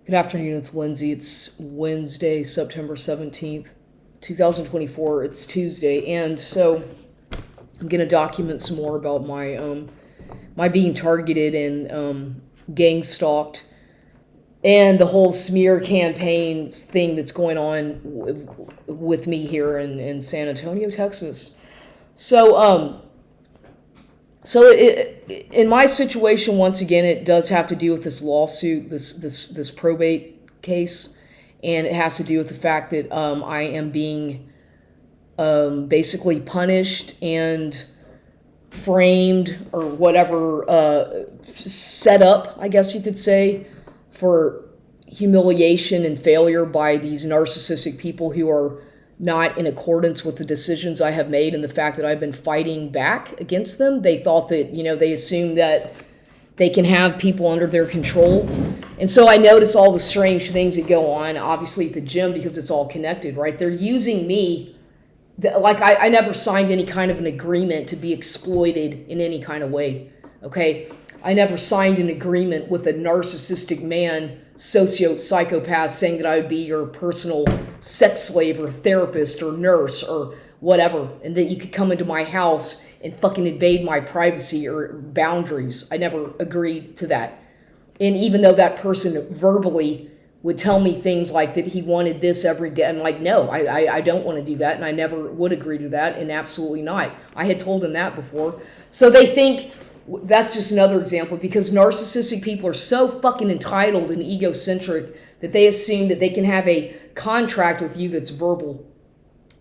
Good afternoon, it's Lindsay. It's Wednesday, September 17th, 2024. It's Tuesday, and so I'm going to document some more about my being targeted and gang stalked and the whole smear campaigns thing that's going on with me here in San Antonio, Texas. So in my situation, once again, it does have to do with this lawsuit, this probate case, and it has to do with the fact that I am being basically punished and framed or whatever, set up, I guess you could say, for humiliation and failure by these narcissistic people who are not in accordance with the decisions I have made and the fact that I've been fighting back against them. They thought that, they assume that they can have people under their control. And so I notice all the strange things that go on, obviously at the gym, because it's all connected, right? They're using me. Like I never signed any kind of an agreement to be exploited in any kind of way, okay? I never signed an agreement with a narcissistic man, psychopath, saying that I would be your personal sex slave or therapist or nurse or whatever, and that you could come into my house and fucking invade my privacy or boundaries. I never agreed to that. And even though that person verbally would tell me things like that he wanted this every day, I'm like, no, I don't want to do that, and I never would agree to that, and absolutely not. I had told him that before. So they think that's just another example, because narcissistic people are so fucking entitled and egocentric that they assume that they can have a contract with you that's verbal.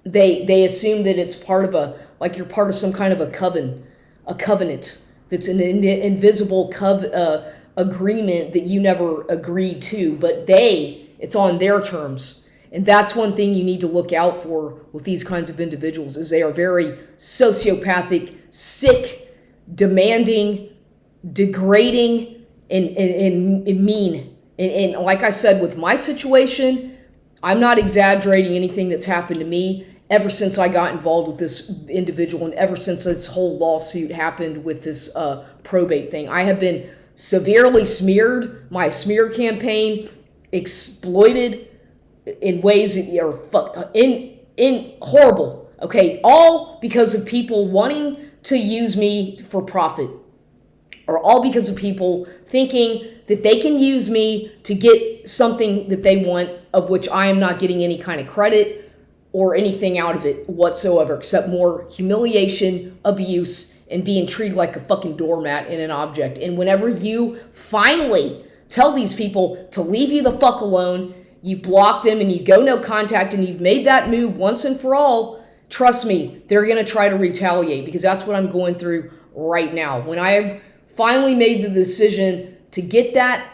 They assume that it's part of like you're part of some kind of a covenant that's an invisible agreement that you never agreed to, but it's on their terms. And that's one thing you need to look out for with these kinds of individuals, is they are very sociopathic, sick, demanding, degrading, and mean. And like I said, with my situation, I'm not exaggerating anything that's happened to me ever since I got involved with this individual and ever since this whole lawsuit happened with this probate thing. I have been severely smeared, my smear campaign exploited in ways that are in horrible, okay? All because of people wanting to use me for profit, or all because of people thinking that they can use me to get something that they want, of which I am not getting any kind of credit or anything out of it whatsoever, except more humiliation, abuse, and being treated like a fucking doormat and an object. And whenever you finally tell these people to leave you the fuck alone, you block them and you go no contact, and you've made that move once and for all, trust me, they're going to try to retaliate, because that's what I'm going through right now. When I have finally made the decision to get that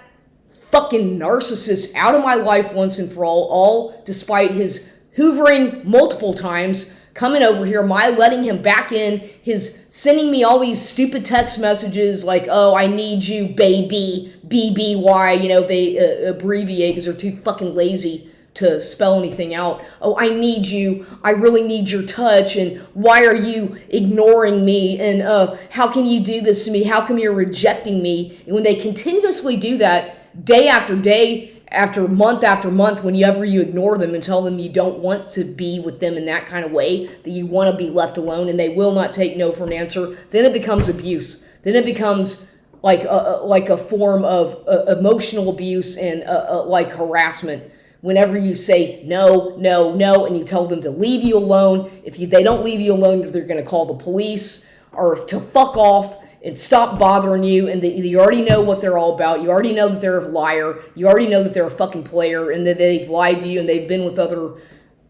fucking narcissist out of my life once and for all despite his hoovering multiple times, coming over here, my letting him back in, his sending me all these stupid text messages like, oh, I need you, baby, BBY, they abbreviate because they're too fucking lazy to spell anything out. Oh, I need you. I really need your touch. And why are you ignoring me? And how can you do this to me? How come you're rejecting me? And when they continuously do that day after day, after month, whenever you ignore them and tell them you don't want to be with them in that kind of way, that you want to be left alone, and they will not take no for an answer, then it becomes abuse. Then it becomes like a form of emotional abuse and like harassment. Whenever you say no, and you tell them to leave you alone, they don't leave you alone, they're going to call the police or to fuck off and stop bothering you, and you already know what they're all about. You already know that they're a liar. You already know that they're a fucking player, and that they've lied to you, and they've been with other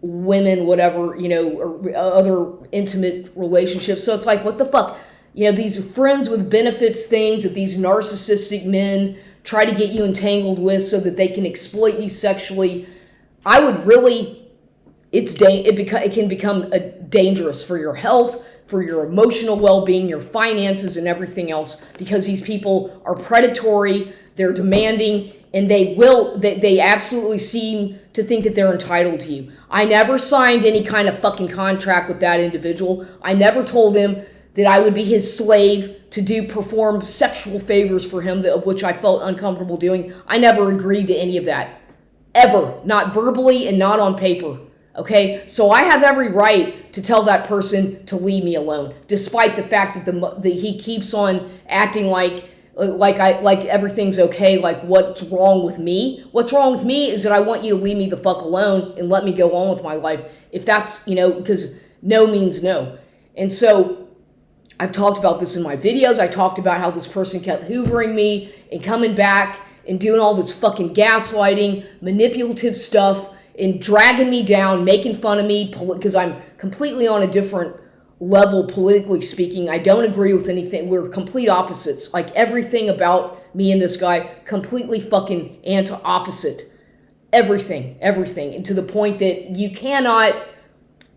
women, whatever, or other intimate relationships. So it's like, what the fuck? These friends with benefits things that these narcissistic men try to get you entangled with so that they can exploit you sexually. I would really, it can become dangerous for your health, for your emotional well-being, your finances, and everything else, because these people are predatory, they're demanding, and they absolutely seem to think that they're entitled to you. I never signed any kind of fucking contract with that individual. I never told him that I would be his slave to perform sexual favors for him, of which I felt uncomfortable doing. I never agreed to any of that. Ever. Not verbally and not on paper. Okay? So I have every right to tell that person to leave me alone, despite the fact that he keeps on acting like everything's okay, like what's wrong with me. What's wrong with me is that I want you to leave me the fuck alone and let me go on with my life. If that's, because no means no. And so I've talked about this in my videos. I talked about how this person kept hoovering me and coming back and doing all this fucking gaslighting, manipulative stuff, and dragging me down, making fun of me, because I'm completely on a different level politically speaking. I don't agree with anything. We're complete opposites. Like everything about me and this guy, completely fucking opposite. Everything. And to the point that you cannot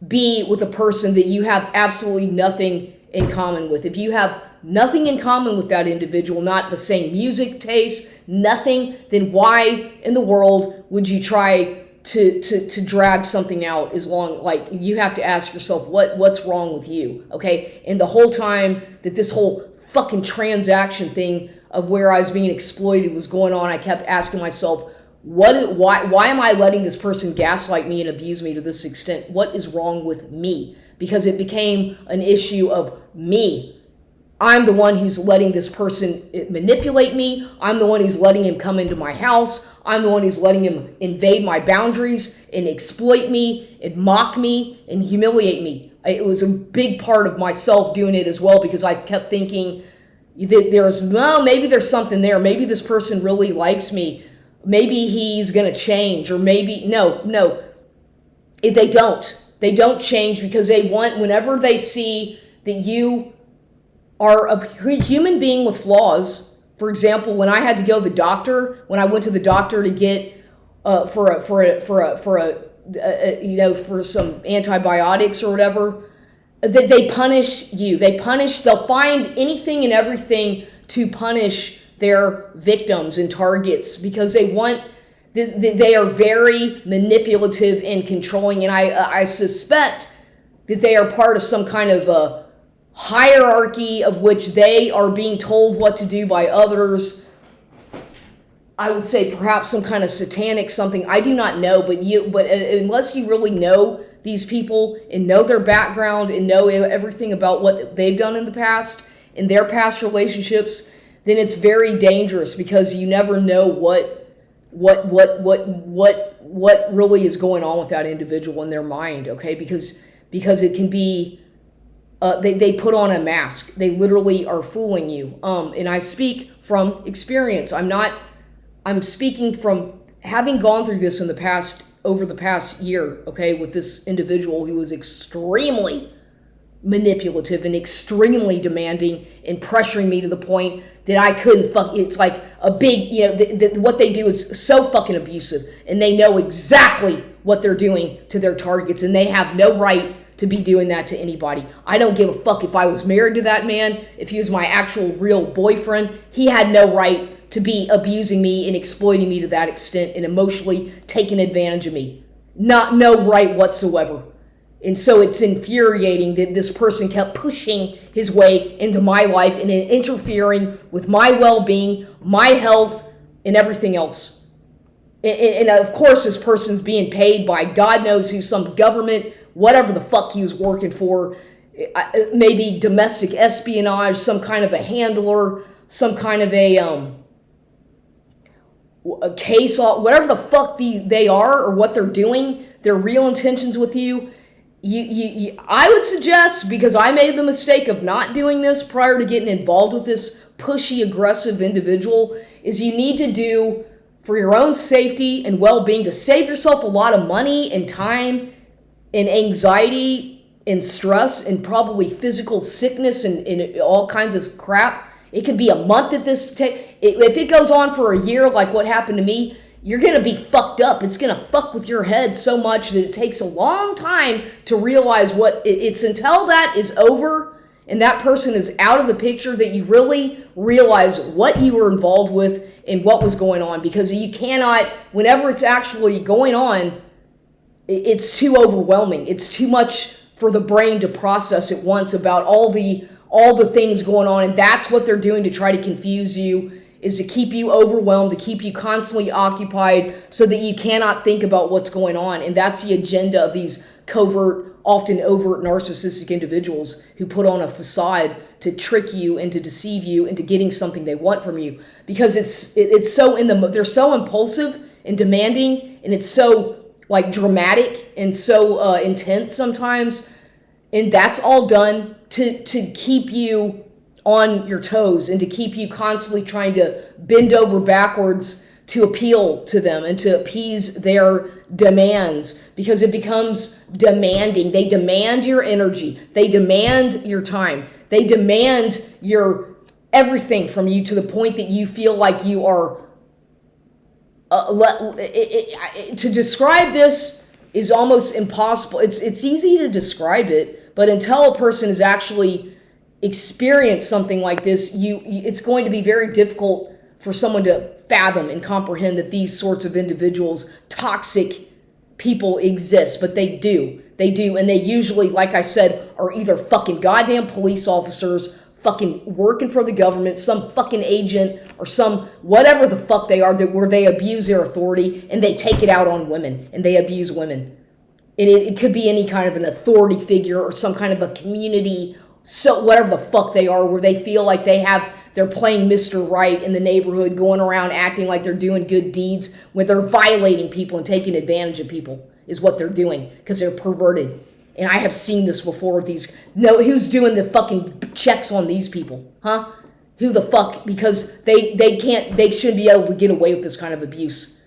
be with a person that you have absolutely nothing in common with. If you have nothing in common with that individual, not the same music taste, nothing, then why in the world would you try to drag something out? As long, like, you have to ask yourself what's wrong with you, okay? And the whole time that this whole fucking transaction thing of where I was being exploited was going on, I kept asking myself, why am I letting this person gaslight me and abuse me to this extent? What is wrong with me? Because it became an issue of me. I'm the one who's letting this person manipulate me. I'm the one who's letting him come into my house. I'm the one who's letting him invade my boundaries and exploit me and mock me and humiliate me. It was a big part of myself doing it as well, because I kept thinking that maybe there's something there. Maybe this person really likes me. Maybe he's going to change, or maybe, no, they don't. They don't change, because they want, whenever they see that you are a human being with flaws. For example, when I had to go to the doctor, when I went to the doctor to get for some antibiotics or whatever, that they punish you. They'll find anything and everything to punish their victims and targets, because they want this. They are very manipulative and controlling, and I suspect that they are part of some kind of a hierarchy of which they are being told what to do by others. I would say perhaps some kind of satanic something. I do not know, but unless you really know these people and know their background and know everything about what they've done in the past, in their past relationships, then it's very dangerous, because you never know what really is going on with that individual in their mind, okay? Because it can be they put on a mask. They literally are fooling you. And I speak from experience. I'm speaking from having gone through this over the past year, okay, with this individual who was extremely manipulative and extremely demanding and pressuring me to the point that I couldn't it's like a big, what they do is so fucking abusive, and they know exactly what they're doing to their targets, and they have no right to be doing that to anybody. I don't give a fuck if I was married to that man, if he was my actual real boyfriend. He had no right to be abusing me and exploiting me to that extent and emotionally taking advantage of me. No right whatsoever. And so it's infuriating that this person kept pushing his way into my life and interfering with my well-being, my health, and everything else. And of course, this person's being paid by God knows who, some government, whatever the fuck he was working for, maybe domestic espionage, some kind of a handler, some kind of a case, whatever the fuck they are or what they're doing, their real intentions with you. I would suggest, because I made the mistake of not doing this prior to getting involved with this pushy, aggressive individual, is you need to do, for your own safety and well-being, to save yourself a lot of money and time and anxiety and stress and probably physical sickness and all kinds of crap. It could be a month at this if it goes on for a year, like what happened to me, you're going to be fucked up. It's going to fuck with your head so much that it takes a long time to realize it's until that is over and that person is out of the picture that you really realize what you were involved with and what was going on. Because you cannot, whenever it's actually going on, it's too overwhelming. It's too much for the brain to process at once about all the all the things going on. And that's what they're doing to try to confuse you, is to keep you overwhelmed, to keep you constantly occupied so that you cannot think about what's going on. And that's the agenda of these covert, often overt narcissistic individuals who put on a facade to trick you and to deceive you into getting something they want from you. Because it's so they're so impulsive and demanding, and it's so like dramatic and so intense sometimes. And that's all done to keep you on your toes and to keep you constantly trying to bend over backwards to appeal to them and to appease their demands, because it becomes demanding. They demand your energy. They demand your time. They demand your everything from you to the point that you feel like you are to describe this is almost impossible. It's easy to describe it, but until a person has actually experienced something like this, it's going to be very difficult for someone to fathom and comprehend that these sorts of individuals, toxic people, exist. But they do. They do. And they usually, like I said, are either fucking goddamn police officers, fucking working for the government, some fucking agent, or some whatever the fuck they are, where they abuse their authority and they take it out on women and they abuse women. And it could be any kind of an authority figure or some kind of a community, so whatever the fuck they are, where they feel like they're playing Mr. Right in the neighborhood, going around acting like they're doing good deeds when they're violating people and taking advantage of people is what they're doing, because they're perverted. And I have seen this before with who's doing the fucking checks on these people, huh? Who the fuck? Because they shouldn't be able to get away with this kind of abuse.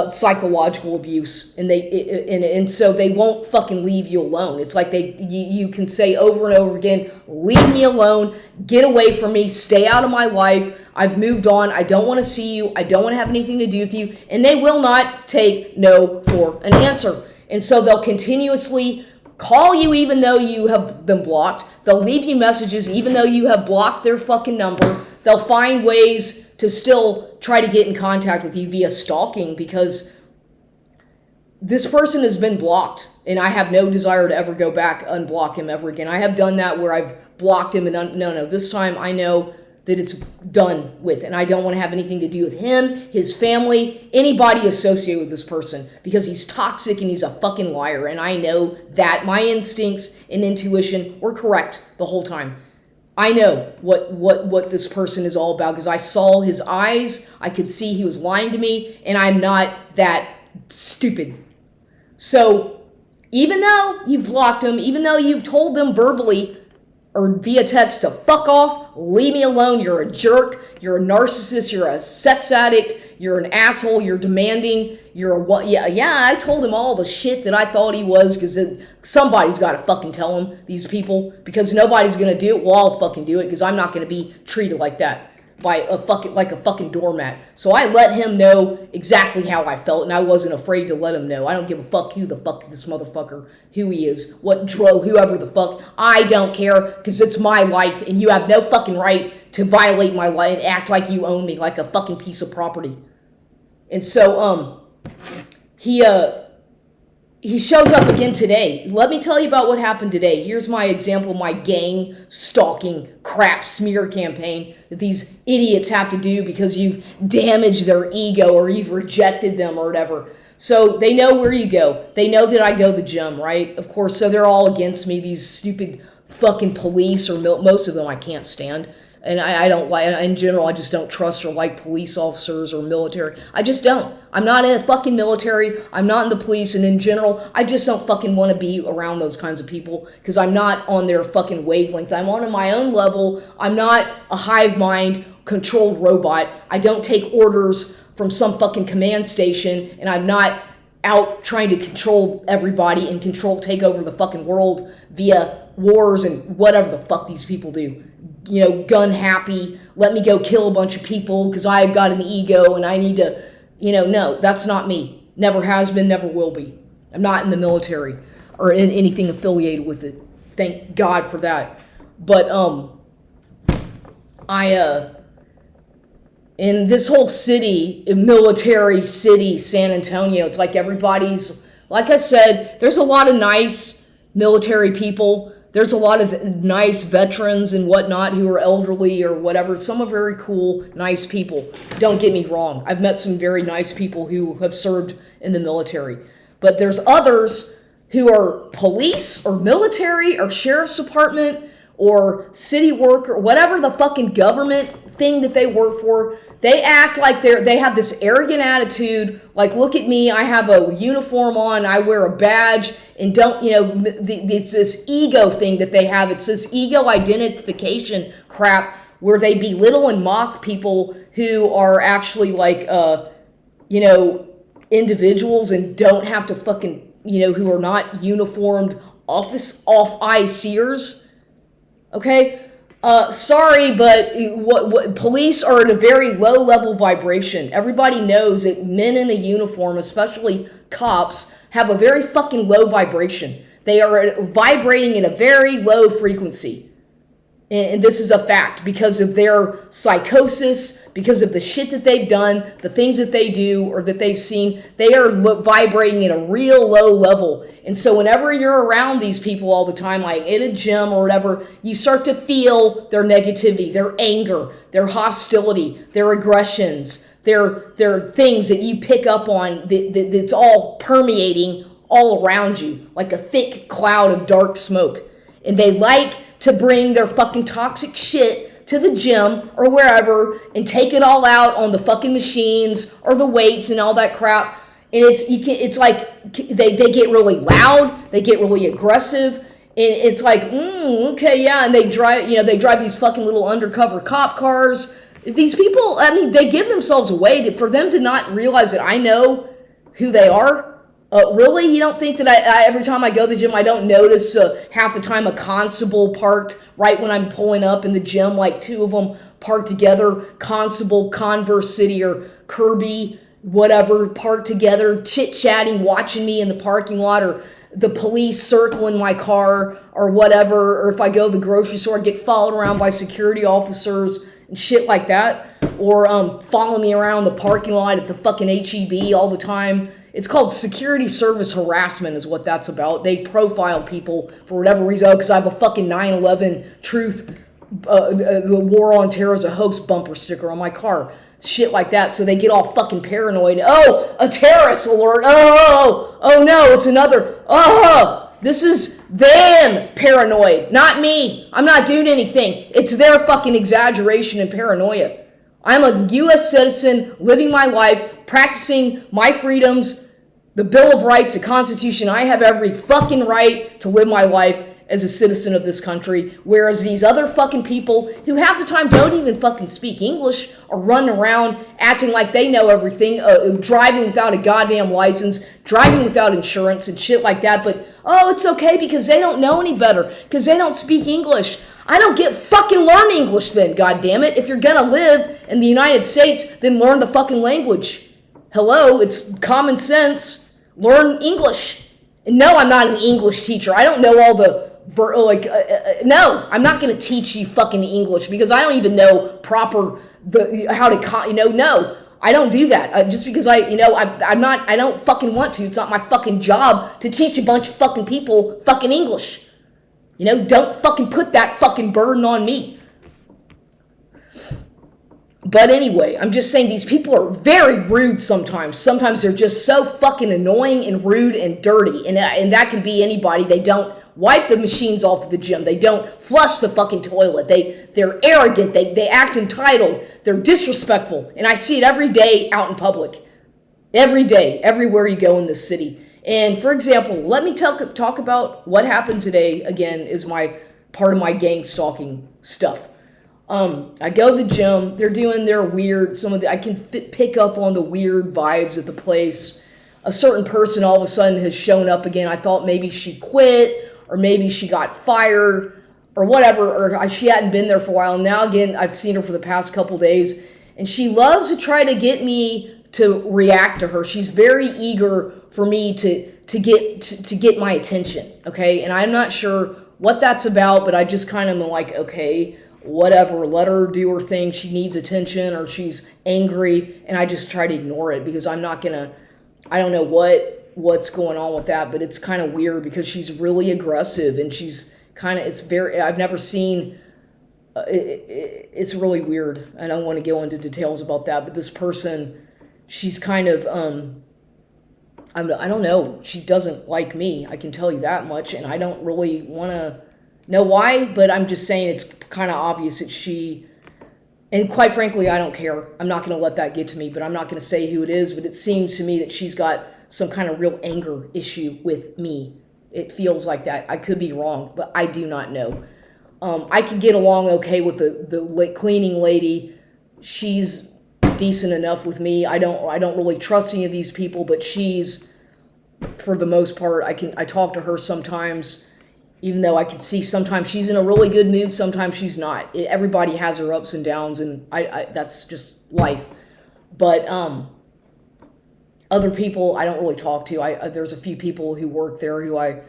Psychological abuse, and so they won't fucking leave you alone. It's like you can say over and over again, leave me alone, get away from me, stay out of my life, I've moved on, I don't want to see you, I don't want to have anything to do with you, and they will not take no for an answer. And so they'll continuously call you even though you have been blocked. They'll leave you messages even though you have blocked their fucking number. They'll find ways to still try to get in contact with you via stalking, because this person has been blocked and I have no desire to ever go back, unblock him ever again. I have done that where I've blocked him and no, this time I know that it's done with, and I don't want to have anything to do with him, his family, anybody associated with this person, because he's toxic and he's a fucking liar. And I know that my instincts and intuition were correct the whole time. I know what this person is all about, because I saw his eyes, I could see he was lying to me, and I'm not that stupid. So even though you've blocked them, even though you've told them verbally or via text to fuck off, leave me alone, you're a jerk, you're a narcissist, you're a sex addict, you're an asshole, you're demanding, you're a what? Yeah, I told him all the shit that I thought he was, because somebody's got to fucking tell him, these people, because nobody's going to do it. Well, I'll fucking do it, because I'm not going to be treated like that by a fucking doormat. So I let him know exactly how I felt, and I wasn't afraid to let him know. I don't give a fuck who the fuck this motherfucker, who he is, what drove, whoever the fuck. I don't care, because it's my life, and you have no fucking right to violate my life and act like you own me, like a fucking piece of property. And so, he shows up again today. Let me tell you about what happened today. Here's my example of my gang stalking crap smear campaign that these idiots have to do because you've damaged their ego or you've rejected them or whatever. So they know where you go. They know that I go to the gym, right? Of course, so they're all against me, these stupid fucking police, or most of them I can't stand. And I don't like, in general, I just don't trust or like police officers or military. I just don't. I'm not in a fucking military. I'm not in the police. And in general, I just don't fucking want to be around those kinds of people, because I'm not on their fucking wavelength. I'm on my own level. I'm not a hive mind controlled robot. I don't take orders from some fucking command station. And I'm not out trying to control everybody and take over the fucking world via wars and whatever the fuck these people do. You know, gun happy, let me go kill a bunch of people because I've got an ego and I need to, no, that's not me. Never has been, never will be. I'm not in the military or in anything affiliated with it. Thank God for that. But, in this whole city, military city, San Antonio, it's like everybody's, like I said, there's a lot of nice military people There's a lot of nice veterans and whatnot who are elderly or whatever. Some are very cool, nice people. Don't get me wrong. I've met some very nice people who have served in the military. But there's others who are police or military or sheriff's department or city work or whatever the fucking government thing that they work for. They act like they have this arrogant attitude, like, look at me, I have a uniform on, I wear a badge, and don't, it's this ego thing that they have. It's this ego identification crap where they belittle and mock people who are actually like, individuals and don't have to fucking, who are not uniformed off-icers. Okay? Sorry, but what police are at a very low level vibration. Everybody knows that men in a uniform, especially cops, have a very fucking low vibration. They are vibrating in a very low frequency. And this is a fact because of their psychosis, because of the shit that they've done, the things that they do or that they've seen. They are vibrating at a real low level. And so whenever you're around these people all the time, like in a gym or whatever, you start to feel their negativity, their anger, their hostility, their aggressions, their things that you pick up on that's all permeating all around you like a thick cloud of dark smoke. And they like to bring their fucking toxic shit to the gym or wherever and take it all out on the fucking machines or the weights and all that crap. And it's like they get really loud, they get really aggressive, and it's like, okay, yeah, and they drive these fucking little undercover cop cars. These people, I mean, they give themselves away for them to not realize that I know who they are. Really? You don't think that I every time I go to the gym, I don't notice half the time a constable parked right when I'm pulling up in the gym, like two of them parked together, constable, Converse City or Kirby, whatever, parked together, chit-chatting, watching me in the parking lot, or the police circling my car or whatever, or if I go to the grocery store, I get followed around by security officers and shit like that, or follow me around the parking lot at the fucking HEB all the time. It's called security service harassment is what that's about. They profile people for whatever reason. Because I have a fucking 9/11 truth, the war on terror is a hoax bumper sticker on my car. Shit like that. So they get all fucking paranoid. Oh, a terrorist alert. Oh no, it's another. Oh, this is them paranoid, not me. I'm not doing anything. It's their fucking exaggeration and paranoia. I'm a U.S. citizen living my life, practicing my freedoms, the Bill of Rights, the Constitution. I have every fucking right to live my life as a citizen of this country, whereas these other fucking people who half the time don't even fucking speak English are running around acting like they know everything, driving without a goddamn license, driving without insurance and shit like that, but it's okay because they don't know any better, because they don't speak English. I don't get fucking learn English then, goddammit. If you're gonna live in the United States, then learn the fucking language. Hello, it's common sense. Learn English. And no, I'm not an English teacher. I don't know all the no, I'm not gonna teach you fucking English because I don't even know proper no. I don't do that. Just because I don't fucking want to. It's not my fucking job to teach a bunch of fucking people fucking English. Don't fucking put that fucking burden on me. But anyway, I'm just saying these people are very rude sometimes. Sometimes they're just so fucking annoying and rude and dirty. And that can be anybody. They don't wipe the machines off of the gym. They don't flush the fucking toilet. They're arrogant. They act entitled. They're disrespectful. And I see it every day out in public. Every day, everywhere you go in this city. And for example, let me talk about what happened today. Again, is my part of my gang stalking stuff. I go to the gym. They're doing their weird. I can pick up on the weird vibes at the place. A certain person all of a sudden has shown up again. I thought maybe she quit, or maybe she got fired, or whatever, or she hadn't been there for a while. And now again, I've seen her for the past couple days, and she loves to try to get me to react to her. She's very eager for me to get my attention, okay? And I'm not sure what that's about, but I just kind of am like, okay, whatever, let her do her thing. She needs attention, or she's angry, and I just try to ignore it because I'm not gonna, I don't know what's going on with that, but it's kind of weird because she's really aggressive and she's kind of, I've never seen, it's really weird. I don't want to go into details about that, but this person, she's kind of, I don't know, she doesn't like me, I can tell you that much, and I don't really want to know why, but I'm just saying it's kind of obvious that she, and quite frankly, I don't care. I'm not going to let that get to me, but I'm not going to say who it is, but it seems to me that she's got some kind of real anger issue with me. It feels like that. I could be wrong, but I do not know. I can get along okay with the cleaning lady. She's decent enough with me. I don't really trust any of these people, but she's, for the most part, I talk to her sometimes, even though I can see sometimes she's in a really good mood, sometimes she's not. Everybody has her ups and downs, and I that's just life. But other people I don't really talk to. There's a few people who work there who I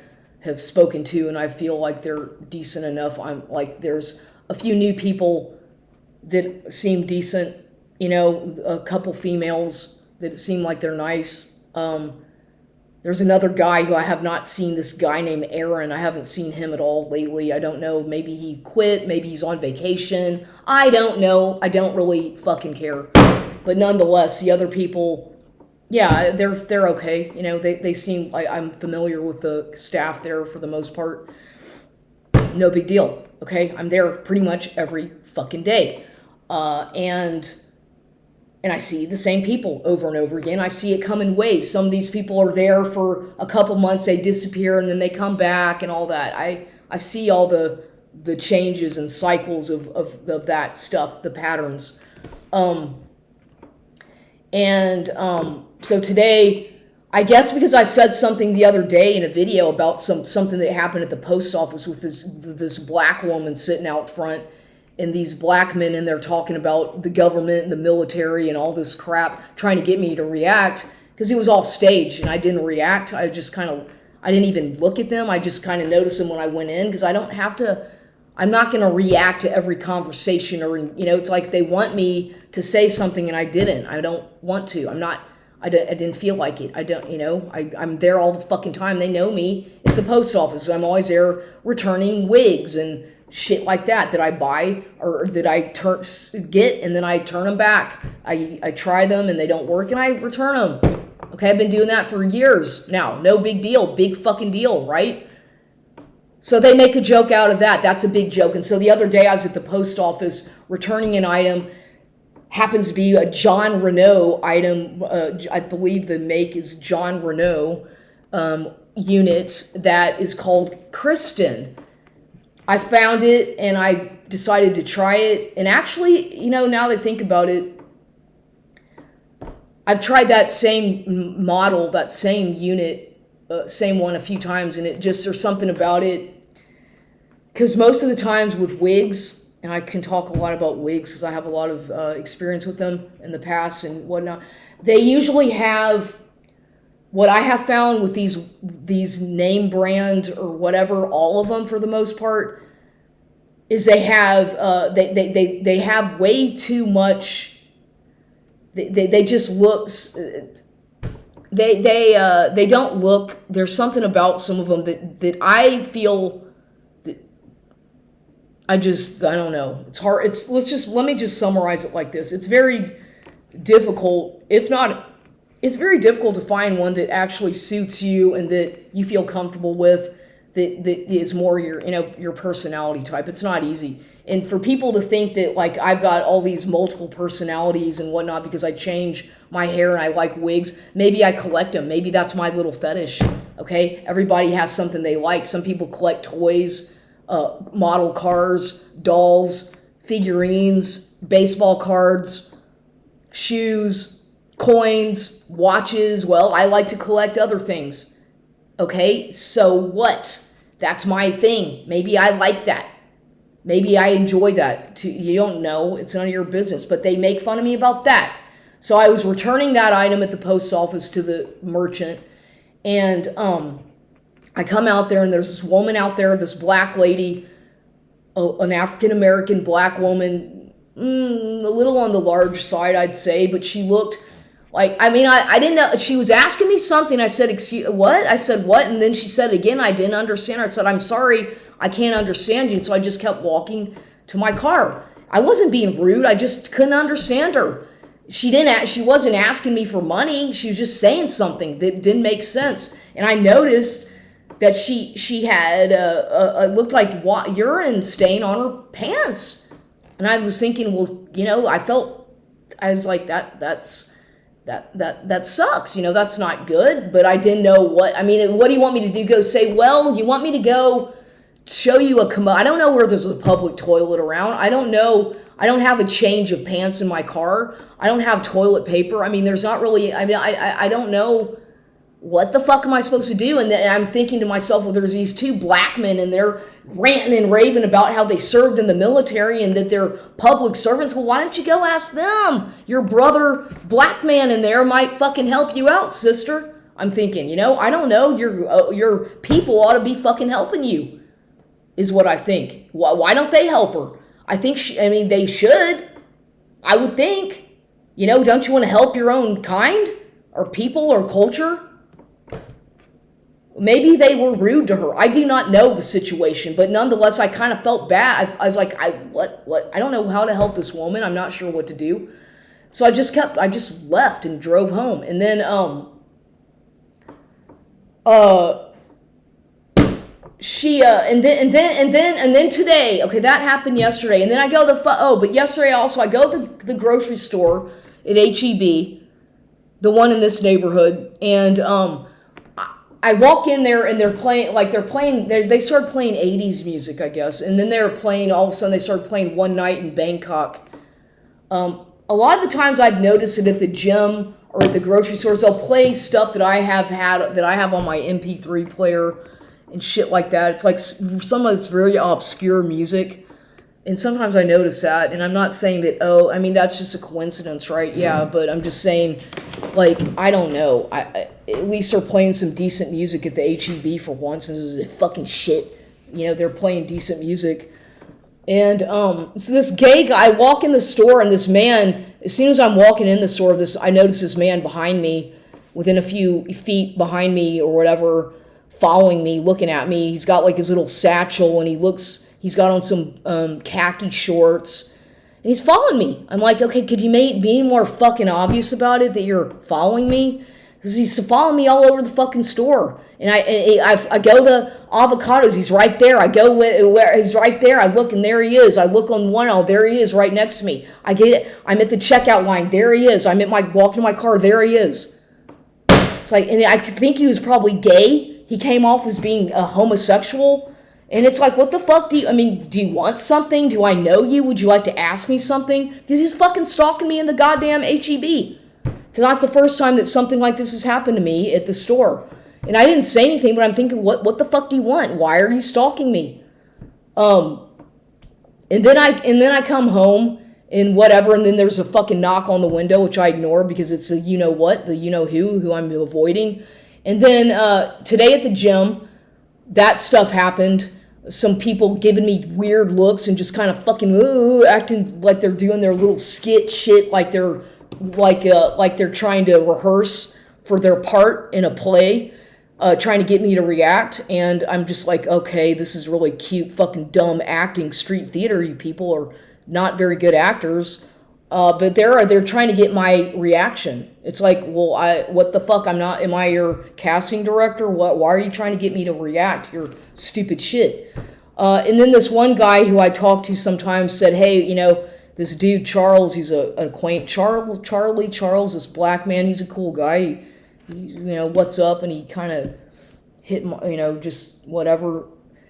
have spoken to, and I feel like they're decent enough. I'm like, there's a few new people that seem decent, a couple females that seem like they're nice. There's another guy who I have not seen, this guy named Aaron. I haven't seen him at all lately. I don't know. Maybe he quit. Maybe he's on vacation. I don't know. I don't really fucking care. But nonetheless, the other people, yeah, they're okay. They seem like I'm familiar with the staff there for the most part. No big deal. Okay, I'm there pretty much every fucking day. And I see the same people over and over again. I see it come in waves. Some of these people are there for a couple months, they disappear, and then they come back and all that. I see all the changes and cycles of that stuff, the patterns. So today, I guess because I said something the other day in a video about something that happened at the post office with this black woman sitting out front, and these black men in there talking about the government and the military and all this crap, trying to get me to react, because it was all staged, and I didn't react. I didn't even look at them. I just kind of noticed them when I went in, because I'm not going to react to every conversation, or, it's like they want me to say something and I didn't. I don't want to. I didn't feel like it. I'm there all the fucking time. They know me at the post office. I'm always there returning wigs and shit like that I buy, or that I get, and then I turn them back. I try them and they don't work, and I return them. Okay, I've been doing that for years now. No big deal. Big fucking deal, right? So they make a joke out of that. That's a big joke. And so the other day I was at the post office returning an item. Happens to be a John Renault item. I believe the make is John Renault units, that is called Kristen. I found it and I decided to try it. And actually, now that I think about it, I've tried that same model, that same unit, same one a few times, and there's something about it. Because most of the times with wigs, and I can talk a lot about wigs because I have a lot of experience with them in the past and whatnot, they usually have, what I have found with these name brand or whatever, all of them for the most part, is they have they have way too much. They just look. They don't look. There's something about some of them that I feel that I don't know. It's hard. Let me just summarize it like this. It's very difficult, if not. It's very difficult to find one that actually suits you and that you feel comfortable with, that is more your personality type. It's not easy. And for people to think that, like, I've got all these multiple personalities and whatnot because I change my hair and I like wigs, maybe I collect them. Maybe that's my little fetish, okay? Everybody has something they like. Some people collect toys, model cars, dolls, figurines, baseball cards, shoes, coins, watches. Well, I like to collect other things. Okay, so what? That's my thing. Maybe I like that. Maybe I enjoy that. You don't know. It's none of your business. But they make fun of me about that. So I was returning that item at the post office to the merchant. And I come out there, and there's this woman out there, this black lady, an African-American black woman, a little on the large side, I'd say. But she looked like, I didn't know. She was asking me something. I said, excuse, what? I said, what? And then she said again, I didn't understand her. I said, I'm sorry. I can't understand you. And so I just kept walking to my car. I wasn't being rude. I just couldn't understand her. She wasn't asking me for money. She was just saying something that didn't make sense. And I noticed that she had looked like urine stain on her pants. And I was thinking, well, I was like, that sucks. That's not good. But I didn't know what do you want me to do? Go say, well, you want me to go show you a commode? I don't know where there's a public toilet around. I don't know. I don't have a change of pants in my car. I don't have toilet paper. There's not really, I don't know what the fuck am I supposed to do? And then I'm thinking to myself, well, there's these two black men and they're ranting and raving about how they served in the military and that they're public servants. Well, why don't you go ask them? Your brother, black man in there might fucking help you out, sister. I'm thinking, I don't know. Your people ought to be fucking helping you, is what I think. Why don't they help her? I think, they should. I would think. Don't you want to help your own kind or people or culture? Maybe they were rude to her. I do not know the situation, but nonetheless, I kind of felt bad. I was like, what? I don't know how to help this woman. I'm not sure what to do. So I just left and drove home. And then, and then today, okay, that happened yesterday. And then I go but yesterday also, I go to the grocery store at HEB, the one in this neighborhood, and, I walk in there and they started playing 80s music, I guess. And then all of a sudden they started playing One Night in Bangkok. A lot of the times I've noticed it at the gym or at the grocery stores, they'll play stuff that I have on my MP3 player and shit like that. It's like some of this very obscure music. And sometimes I notice that, and I'm not saying that, that's just a coincidence, right? Yeah, but I'm just saying, I don't know. At least they're playing some decent music at the HEB for once, and this is fucking shit. They're playing decent music. And so this gay guy, I walk in the store, and this man, as soon as I'm walking in the store, I notice this man behind me, within a few feet behind me or whatever, following me, looking at me. He's got his little satchel, and he's got on some khaki shorts, and he's following me. I'm like, okay, could you be more fucking obvious about it that you're following me? Because he's following me all over the fucking store. And I go to avocados, he's right there. I go where he's right there. I look, and there he is. I look on one aisle, there he is, right next to me. I'm at the checkout line, there he is. I'm walking to my car, there he is. It's like, and I think he was probably gay. He came off as being a homosexual. And it's like, what the fuck do you want something? Do I know you? Would you like to ask me something? Because he's fucking stalking me in the goddamn HEB. It's not the first time that something like this has happened to me at the store. And I didn't say anything, but I'm thinking, what the fuck do you want? Why are you stalking me? And then I come home and whatever, and then there's a fucking knock on the window, which I ignore because it's a who I'm avoiding. And then today at the gym, that stuff happened. Some people giving me weird looks and just kind of fucking acting like they're doing their little skit shit, like they're trying to rehearse for their part in a play, trying to get me to react. And I'm just like, okay, this is really cute, fucking dumb acting, street theater. You people are not very good actors. But they're trying to get my reaction. It's like, well, what the fuck? am I your casting director? Why are you trying to get me to react? You're stupid shit. And then this one guy who I talk to sometimes said, hey, this dude, Charles, he's Charles, this black man, he's a cool guy. He what's up? And he kind of hit, just whatever.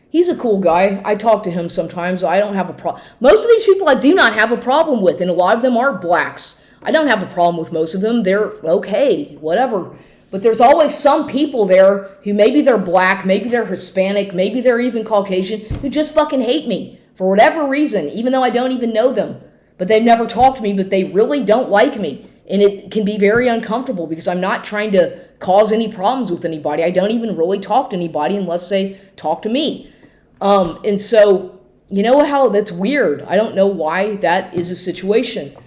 He's a cool guy. I talk to him sometimes. I don't have a problem. Most of these people I do not have a problem with, and a lot of them are blacks. I don't have a problem with most of them. They're okay, whatever. But there's always some people there who maybe they're black, maybe they're Hispanic, maybe they're even Caucasian, who just fucking hate me for whatever reason, even though I don't even know them. But they've never talked to me, but they really don't like me. And it can be very uncomfortable because I'm not trying to cause any problems with anybody. I don't even really talk to anybody unless they talk to me. And so, how that's weird. I don't know why that is a situation.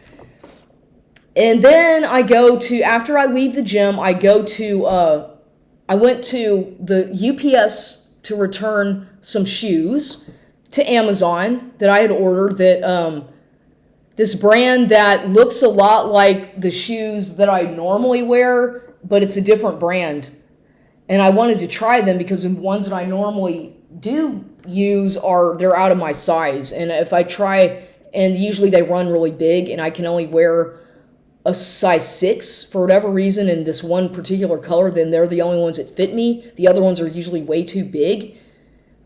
And then after I leave the gym, I went to the UPS to return some shoes to Amazon that I had ordered that this brand that looks a lot like the shoes that I normally wear, but it's a different brand. And I wanted to try them because the ones that I normally do use they're out of my size. And if I try, and usually they run really big, and I can only wear a size 6 for whatever reason in this one particular color, then they're the only ones that fit me. The other ones are usually way too big.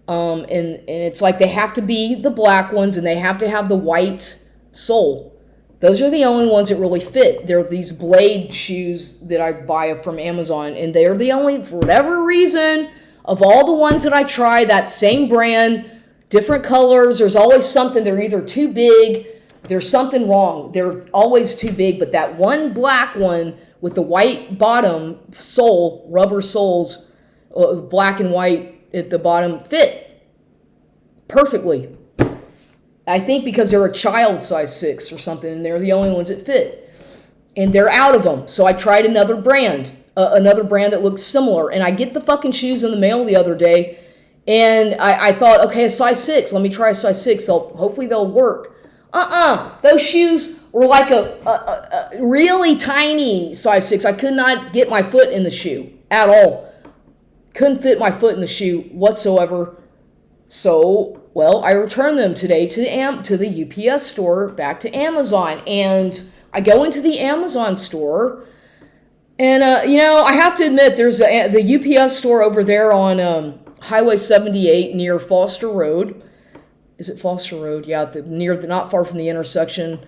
And it's like they have to be the black ones and they have to have the white sole. Those are the only ones that really fit. They're these blade shoes that I buy from Amazon, and they're the only, for whatever reason, of all the ones that I try, that same brand, different colors, there's always something. They're either too big, there's something wrong. They're always too big, but that one black one with the white bottom sole, rubber soles, black and white at the bottom, fit perfectly. I think because they're a child size 6 or something, and they're the only ones that fit. And they're out of them. So I tried another brand that looks similar. And I get the fucking shoes in the mail the other day, and I thought, okay, a size 6. Let me try a size 6. Hopefully they'll work. Those shoes were like a really tiny size 6. I could not get my foot in the shoe at all. Couldn't fit my foot in the shoe whatsoever. So, well, I returned them today to the UPS store, back to Amazon. And I go into the Amazon store, and, I have to admit, there's the UPS store over there on Highway 78 near Foster Road. Is it Foster Road? Yeah, not far from the intersection.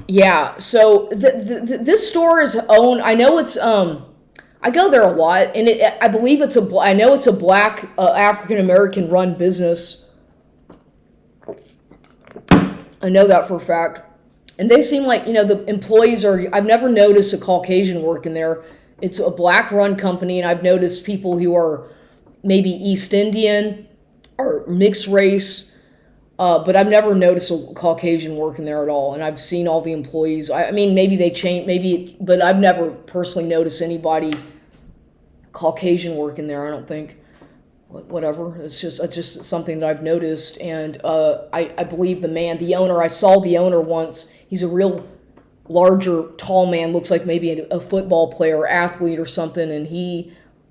Yeah, so this store is owned, I know it's, I go there a lot, and I believe I know it's a black African-American run business. I know that for a fact. And they seem like, the employees I've never noticed a Caucasian working there. It's a black run company, and I've noticed people who are maybe East Indian or mixed race, but I've never noticed a Caucasian working there at all. And I've seen all the employees. I mean, maybe they change, but I've never personally noticed anybody Caucasian working there, I don't think. Whatever. It's just something that I've noticed. And I believe the owner, I saw the owner once. He's a real larger, tall man, looks like maybe a football player, athlete or something. And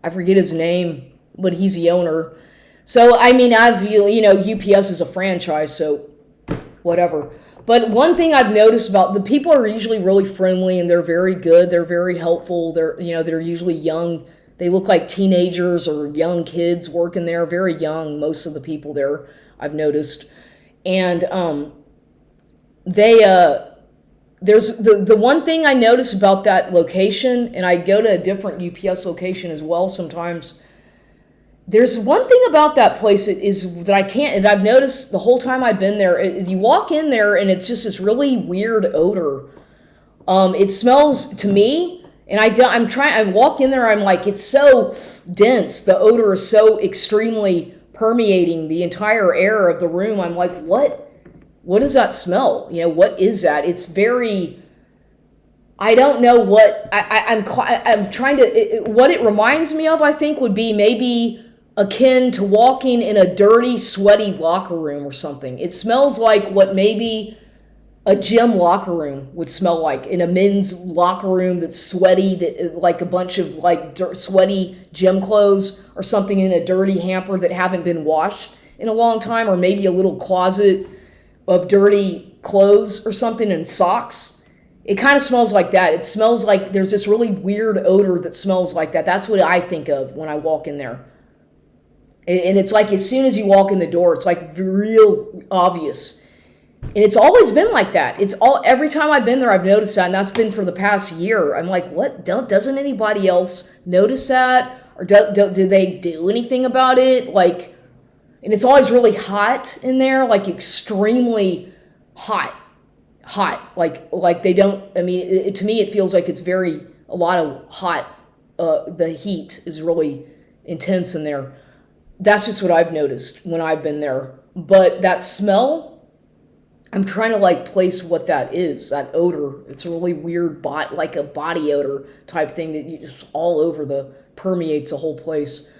I forget his name, but he's the owner. So, I mean, UPS is a franchise, so whatever. But one thing I've noticed about the people are usually really friendly, and they're very good. They're very helpful. They're usually young. They look like teenagers or young kids working there, very young, most of the people there, I've noticed. And there's the one thing I notice about that location, and I go to a different UPS location as well sometimes. There's one thing about that place that I can't, and I've noticed the whole time I've been there, you walk in there and it's just this really weird odor. It smells to me. And I walk in there, I'm like, it's so dense. The odor is so extremely permeating the entire air of the room. I'm like, what does that smell? What is that? It's very, I don't know what, I'm trying to, what it reminds me of, I think, would be maybe akin to walking in a dirty, sweaty locker room or something. It smells like what maybe a gym locker room would smell like, in a men's locker room that's sweaty, that like a bunch of sweaty gym clothes or something in a dirty hamper that haven't been washed in a long time, or maybe a little closet of dirty clothes or something and socks. It kind of smells like that. It smells like there's this really weird odor that smells like that. That's what I think of when I walk in there. And it's like as soon as you walk in the door, it's like real obvious. And it's always been like that. Every time I've been there, I've noticed that, and that's been for the past year. I'm like, what? Doesn't anybody else notice that, or do they do anything about it? And it's always really hot in there, like extremely hot. Like they don't. I mean, to me, it feels like it's a lot of hot. The heat is really intense in there. That's just what I've noticed when I've been there. But that smell, I'm trying to place what that is, that odor. It's a really weird like a body odor type thing that you just all over the permeates the whole place.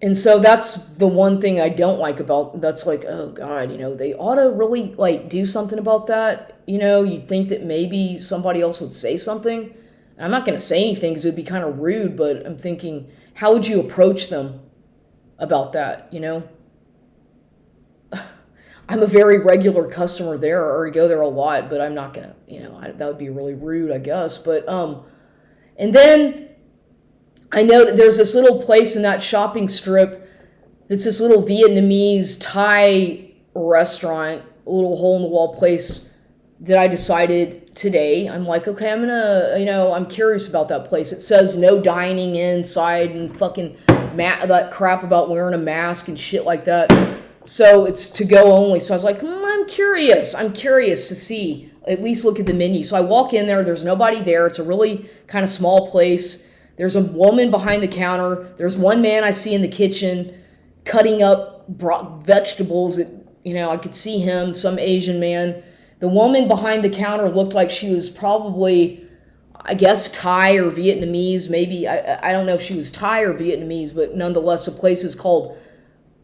And so that's the one thing I don't like about, that's like, oh God, they ought to really like do something about that. You'd think that maybe somebody else would say something. And I'm not going to say anything because it would be kind of rude, but I'm thinking, how would you approach them about that? I'm a very regular customer there. I already go there a lot, but I'm not going to, that would be really rude, I guess. But, and then I know that there's this little place in that shopping strip that's this little Vietnamese Thai restaurant, a little hole-in-the-wall place that I decided today. I'm like, okay, I'm gonna, I'm curious about that place. It says no dining inside and fucking that crap about wearing a mask and shit like that. So it's to go only. So I was like, I'm curious. I'm curious to see, at least look at the menu. So I walk in there. There's nobody there. It's a really kind of small place. There's a woman behind the counter. There's one man I see in the kitchen cutting up vegetables. I could see him, some Asian man. The woman behind the counter looked like she was probably, I guess, Thai or Vietnamese. Maybe, I don't know if she was Thai or Vietnamese, but nonetheless, the place is called,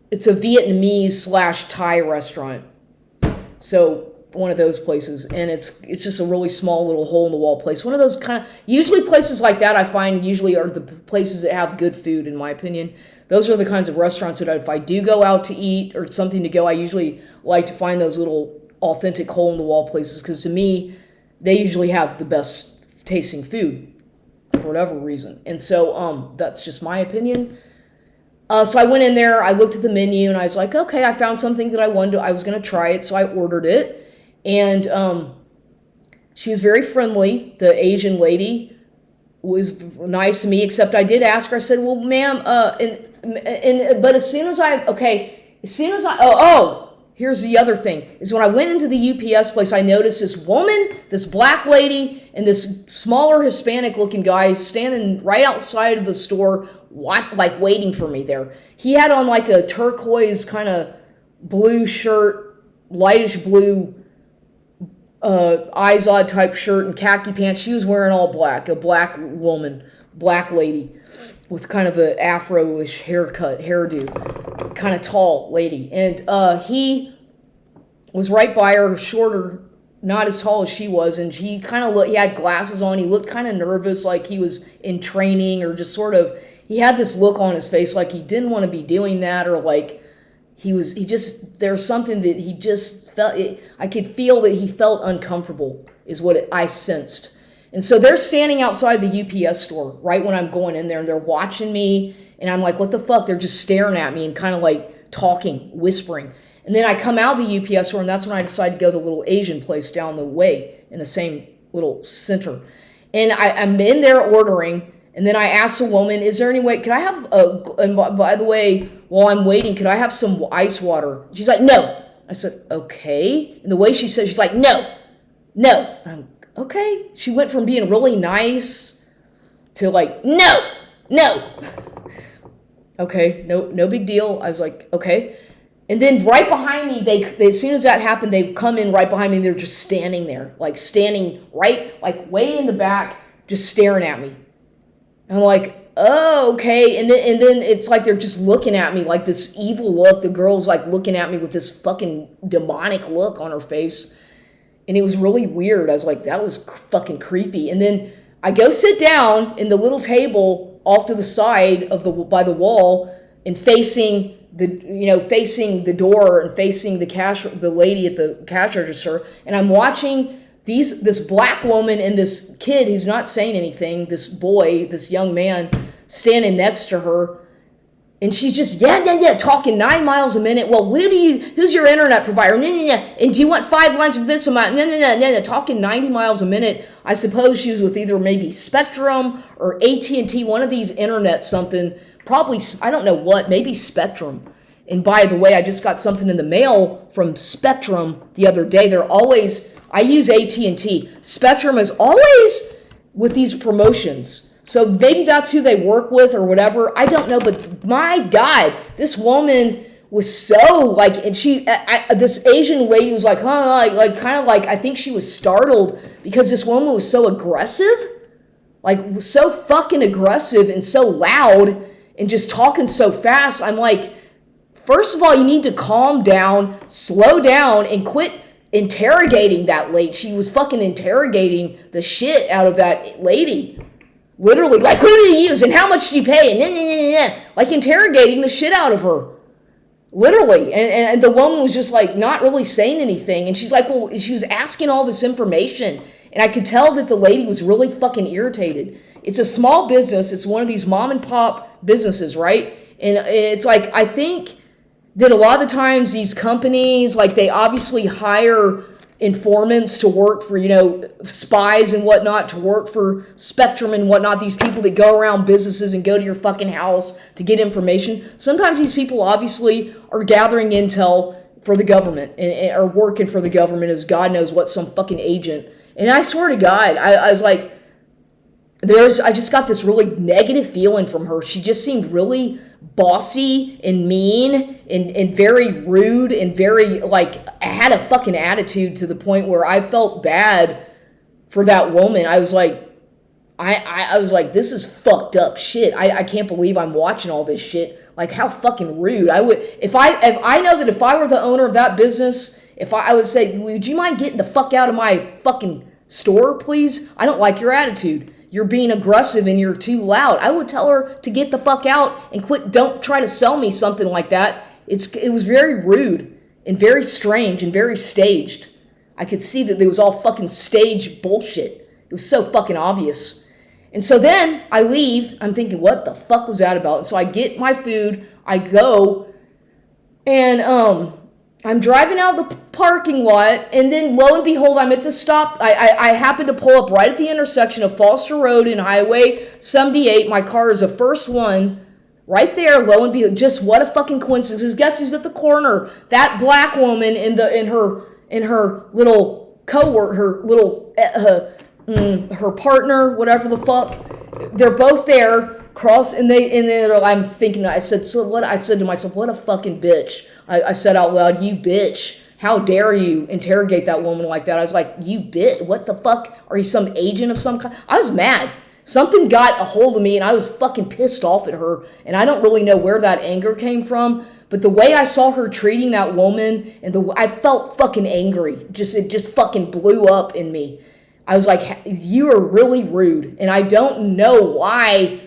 it's a Vietnamese/Thai restaurant. So one of those places, and it's just a really small little hole-in-the-wall place. One of those kind of, usually places like that I find usually are the places that have good food, in my opinion. Those are the kinds of restaurants that if I do go out to eat or something to go, I usually like to find those little authentic hole-in-the-wall places, because to me, they usually have the best tasting food for whatever reason. And so that's just my opinion. So I went in there, I looked at the menu, and I was like, okay, I found something that I was going to try it, so I ordered it. And she was very friendly. The Asian lady was nice to me, except I did ask her, I said, well, ma'am, but as soon as here's the other thing, is when I went into the UPS place, I noticed this woman, this black lady, and this smaller Hispanic-looking guy standing right outside of the store, like waiting for me there. He had on like a turquoise kind of blue shirt, lightish blue, Izod type shirt and khaki pants. She was wearing all black, a black woman, black lady with kind of an afro-ish hairdo, kind of tall lady. And he was right by her, shorter, not as tall as she was, and he kind of he had glasses on. He looked kind of nervous, like he was in training, or just sort of, he had this look on his face like he didn't want to be doing that, or like there's something that he just felt, I could feel that he felt uncomfortable, is what I sensed. And so they're standing outside the UPS store right when I'm going in there, and they're watching me, and I'm like, what the fuck? They're just staring at me and kind of like talking, whispering. And then I come out of the UPS store, and that's when I decided to go to the little Asian place down the way in the same little center. And I'm in there ordering, and then I asked the woman, is there any way, could I have, and by the way, while I'm waiting, could I have some ice water? She's like, no. I said, okay. And the way she said, she's like, no. I'm, okay. She went from being really nice to like, no. Okay, no big deal. I was like, okay. And then right behind me, they as soon as that happened, they come in right behind me. They're just standing there, like standing right, like way in the back, just staring at me. And I'm like, oh, okay. And then it's like they're just looking at me like this evil look. The girl's like looking at me with this fucking demonic look on her face. And it was really weird. I was like, that was fucking creepy. And then I go sit down in the little table off to the side by the wall, and facing the door and facing the lady at the cash register, and I'm watching this black woman and this kid who's not saying anything, this young man standing next to her, and she's just talking 9 miles a minute. Well, who's your internet provider? And do you want 5 lines of this amount? Talking 90 miles a minute. I suppose she was with either maybe Spectrum or AT&T, one of these internet something. Probably, I don't know what, maybe Spectrum. And by the way, I just got something in the mail from Spectrum the other day. I use AT&T. Spectrum is always with these promotions. So maybe that's who they work with or whatever. I don't know, but my God, this woman was so like, and this Asian lady was like, I think she was startled because this woman was so aggressive. like so fucking aggressive and so loud and just talking so fast. I'm like, first of all, you need to calm down, slow down, and quit interrogating that lady. She was fucking interrogating the shit out of that lady. Literally, like, who do you use and how much do you pay? And like interrogating the shit out of her. Literally. And the woman was just like not really saying anything. And she's like, well, she was asking all this information. And I could tell that the lady was really fucking irritated. It's a small business. It's one of these mom and pop businesses, right? And it's like, I think that a lot of the times these companies, like they obviously hire informants to work for, spies and whatnot, to work for Spectrum and whatnot, these people that go around businesses and go to your fucking house to get information. Sometimes these people obviously are gathering intel for the government and are working for the government as God knows what, some fucking agent. And I swear to God, I was like, I just got this really negative feeling from her. She just seemed really bossy and mean and very rude and very, like, had a fucking attitude to the point where I felt bad for that woman. I was like, I was like, this is fucked up shit. I can't believe I'm watching all this shit. Like, how fucking rude. I would, if I know that if I were the owner of that business, I would say, would you mind getting the fuck out of my fucking store, please? I don't like your attitude. You're being aggressive and you're too loud. I would tell her to get the fuck out and quit. Don't try to sell me something like that. It was very rude and very strange and very staged. I could see that it was all fucking staged bullshit. It was so fucking obvious. And so then I leave. I'm thinking, what the fuck was that about? And so I get my food. I go and I'm driving out of the parking lot, and then lo and behold, I'm at the stop. I happen to pull up right at the intersection of Foster Road and Highway 78. My car is the first one right there. Lo and behold, just what a fucking coincidence. Guess who's at the corner? That black woman in her little coworker, her little her partner, whatever the fuck. They're both there. I'm thinking. I said to myself, what a fucking bitch. I said out loud, you bitch. How dare you interrogate that woman like that? I was like, you bitch. What the fuck? Are you some agent of some kind? I was mad. Something got a hold of me and I was fucking pissed off at her. And I don't really know where that anger came from. But the way I saw her treating that woman, I felt fucking angry. It just fucking blew up in me. I was like, you are really rude. And I don't know why.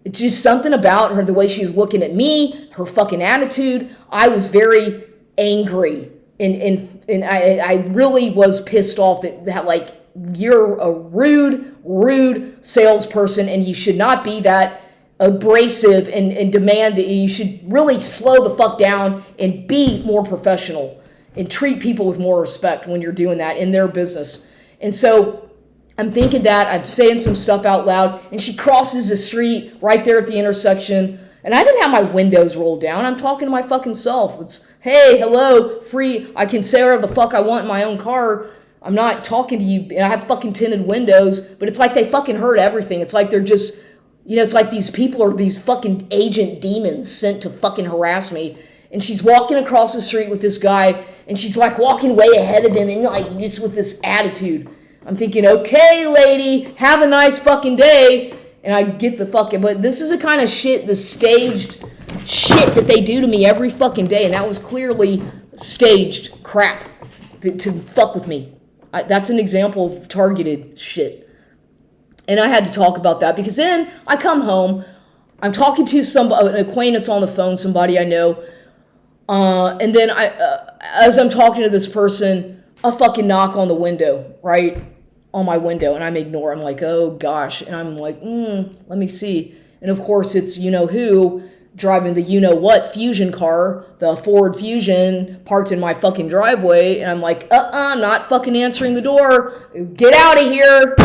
It's just something about her, the way she was looking at me, her fucking attitude. I was very angry. And I really was pissed off that like, you're a rude salesperson and you should not be that abrasive and demanding. You should really slow the fuck down and be more professional and treat people with more respect when you're doing that in their business. And so I'm thinking that, I'm saying some stuff out loud, and she crosses the street right there at the intersection, and I didn't have my windows rolled down. I'm talking to my fucking self. It's, hey, hello, free. I can say whatever the fuck I want in my own car. I'm not talking to you. I have fucking tinted windows, but it's like they fucking heard everything. It's like they're just, it's like these people are these fucking agent demons sent to fucking harass me. And she's walking across the street with this guy, and she's like walking way ahead of him, and like just with this attitude. I'm thinking, okay, lady, have a nice fucking day. And I get the fucking, but this is the kind of shit, the staged shit that they do to me every fucking day. And that was clearly staged crap to fuck with me. That's an example of targeted shit. And I had to talk about that because then I come home, I'm talking to an acquaintance on the phone, somebody I know. And then as I'm talking to this person, a fucking knock on the window, right? On my window, and I'm ignoring. I'm like, oh gosh. And I'm like, let me see. And of course it's who driving the what Fusion car, the Ford Fusion, parked in my fucking driveway. And I'm like, I'm not fucking answering the door. Get out of here.